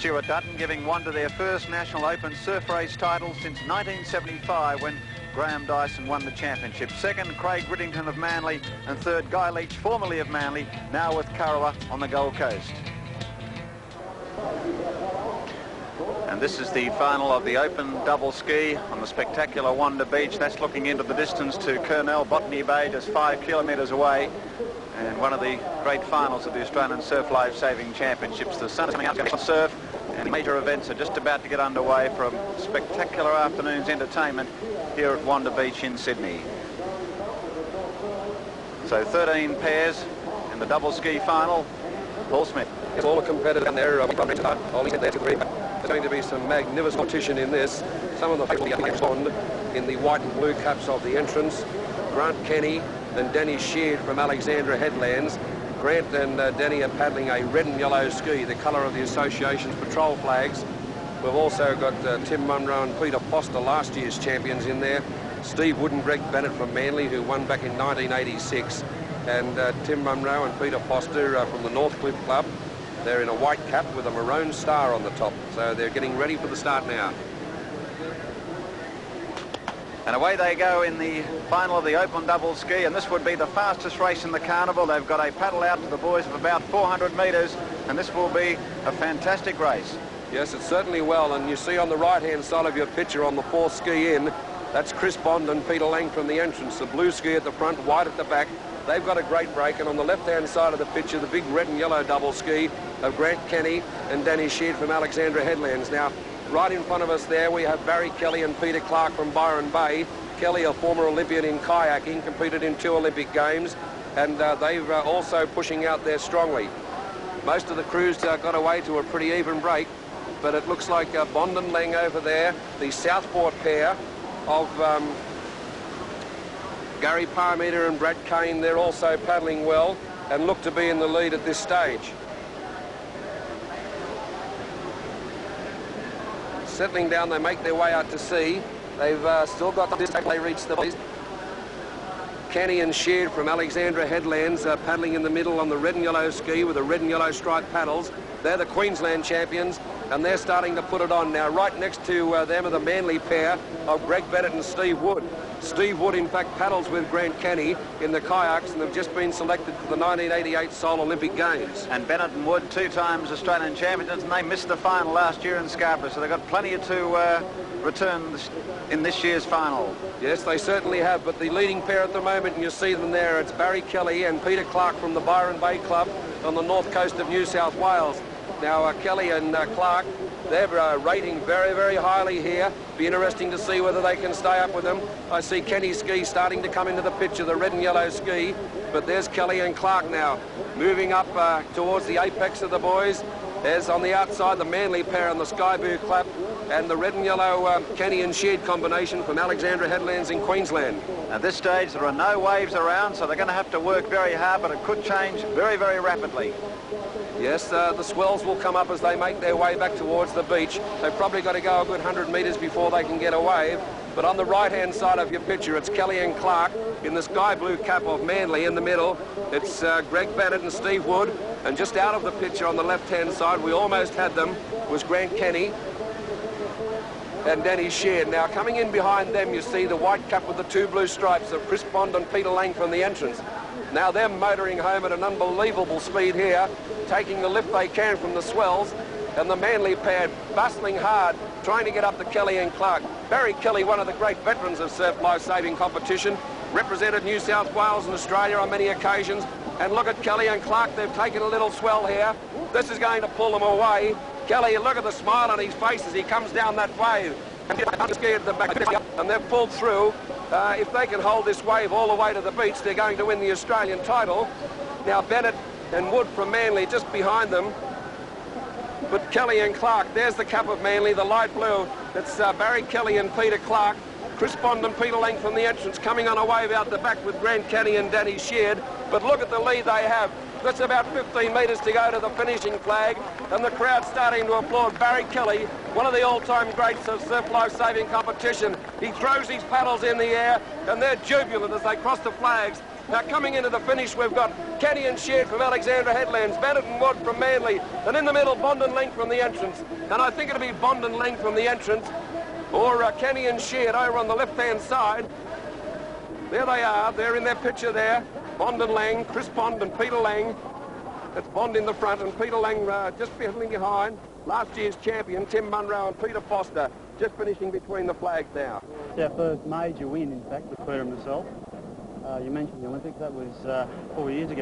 Stuart Dutton giving Wanda their first National Open surf race title since 1975 when Graham Dyson won the championship. Second, Craig Riddington of Manly, and third, Guy Leach, formerly of Manly, now with Kurrawa on the Gold Coast. And this is the final of the Open double ski on the spectacular Wanda Beach. That's looking into the distance to Kurnell, Botany Bay, just 5 kilometres away. And one of the great finals of the Australian Surf Life Saving Championships. The sun is coming out on surf, and major events are just about to get underway for a spectacular afternoon's entertainment here at Wanda Beach in Sydney. So 13 pairs in the double ski final. Paul Smith. It's all a competitor down there. There's going to be some magnificent competition in this. Some of the faithful young respond in the white and blue caps of the entrance. Grant Kenny and Danny Sheard from Alexandra Headlands. Grant and Danny are paddling a red and yellow ski, the colour of the association's patrol flags. We've also got Tim Munro and Peter Foster, last year's champions, in there. Steve Wood and Greg Bennett from Manly, who won back in 1986. And Tim Munro and Peter Foster from the Northcliffe Club. They're in a white cap with a maroon star on the top. So they're getting ready for the start now. And away they go in the final of the Open double ski, and this would be the fastest race in the carnival. They've got a paddle out to the boys of about 400 metres, and this will be a fantastic race. Yes, it certainly will. And you see on the right-hand side of your picture on the fourth ski in, that's Chris Bond and Peter Lang from the entrance. The blue ski at the front, white at the back. They've got a great break. And on the left-hand side of the picture, the big red and yellow double ski of Grant Kenny and Danny Sheard from Alexandra Headlands. Now, right in front of us there, we have Barry Kelly and Peter Clark from Byron Bay. Kelly, a former Olympian in kayaking, competed in 2 Olympic Games, and they're also pushing out there strongly. Most of the crews got away to a pretty even break, but it looks like Bond and Lang over there, the Southport pair of Garry Parmenter and Brad Kane, they're also paddling well and look to be in the lead at this stage. Settling down, they make their way out to sea. They've still got this as they reach the beach. Kenny and Sheard from Alexandra Headlands paddling in the middle on the red and yellow ski with the red and yellow striped paddles. They're the Queensland champions, and they're starting to put it on now. Right next to them are the Manly pair of Greg Bennett and Steve Wood. Steve Wood, in fact, paddles with Grant Kenny in the kayaks, and they've just been selected for the 1988 Seoul Olympic Games. And Bennett and Wood, 2 times Australian champions, and they missed the final last year in Scarborough, so they've got plenty to return in this year's final. Yes, they certainly have, but the leading pair at the moment, and you see them there, it's Barry Kelly and Peter Clark from the Byron Bay Club on the north coast of New South Wales. Now, Kelly and Clark, they're rating very, very highly here. Be interesting to see whether they can stay up with them. I see Kenny's ski starting to come into the picture, the red and yellow ski, but there's Kelly and Clark now, moving up towards the apex of the boys. There's on the outside the Manly pair on the sky blue clap, and the red and yellow Kenny and Sheard combination from Alexandra Headlands in Queensland. At this stage, there are no waves around, so they're going to have to work very hard, but it could change very, very rapidly. Yes, the swells will come up as they make their way back towards the beach. They've probably got to go a good 100 metres before they can get a wave. But on the right-hand side of your picture, it's Kelly and Clark in the sky blue cap of Manly. In the middle, it's Greg Bennett and Steve Wood. And just out of the picture on the left-hand side, we almost had them, was Grant Kenny and Danny Sheard. Now, coming in behind them, you see the white cap with the 2 blue stripes of Chris Bond and Peter Lang from the entrance. Now they're motoring home at an unbelievable speed here, taking the lift they can from the swells, and the Manly pair bustling hard, trying to get up to Kelly and Clark. Barry Kelly, one of the great veterans of surf life-saving competition, represented New South Wales and Australia on many occasions. And look at Kelly and Clark, they've taken a little swell here. This is going to pull them away. Kelly, look at the smile on his face as he comes down that wave. And they've pulled through. If they can hold this wave all the way to the beach, they're going to win the Australian title. Now Bennett and Wood from Manly just behind them. But Kelly and Clark, there's the cap of Manly, the light blue. It's Barry Kelly and Peter Clark. Chris Bond and Peter Lang from the entrance coming on a wave out the back with Grant Kenny and Danny Sheard. But look at the lead they have. That's about 15 metres to go to the finishing flag, and the crowd starting to applaud Barry Kelly, one of the all-time greats of surf life-saving competition. He throws his paddles in the air, and they're jubilant as they cross the flags. Now, coming into the finish, we've got Kenny and Sheard from Alexandra Headlands, Bennett and Wood from Manly, and in the middle, Bond and Length from the entrance. And I think it'll be Bond and Length from the entrance, or Kenny and Sheard over on the left-hand side. There they are. They're in their picture there. Bond and Lang, Chris Bond and Peter Lang. That's Bond in the front and Peter Lang just fiddling behind. Last year's champion, Tim Munro and Peter Foster, just finishing between the flags now. It's our first major win, in fact, with Peter and myself. You mentioned the Olympics. That was 4 years ago.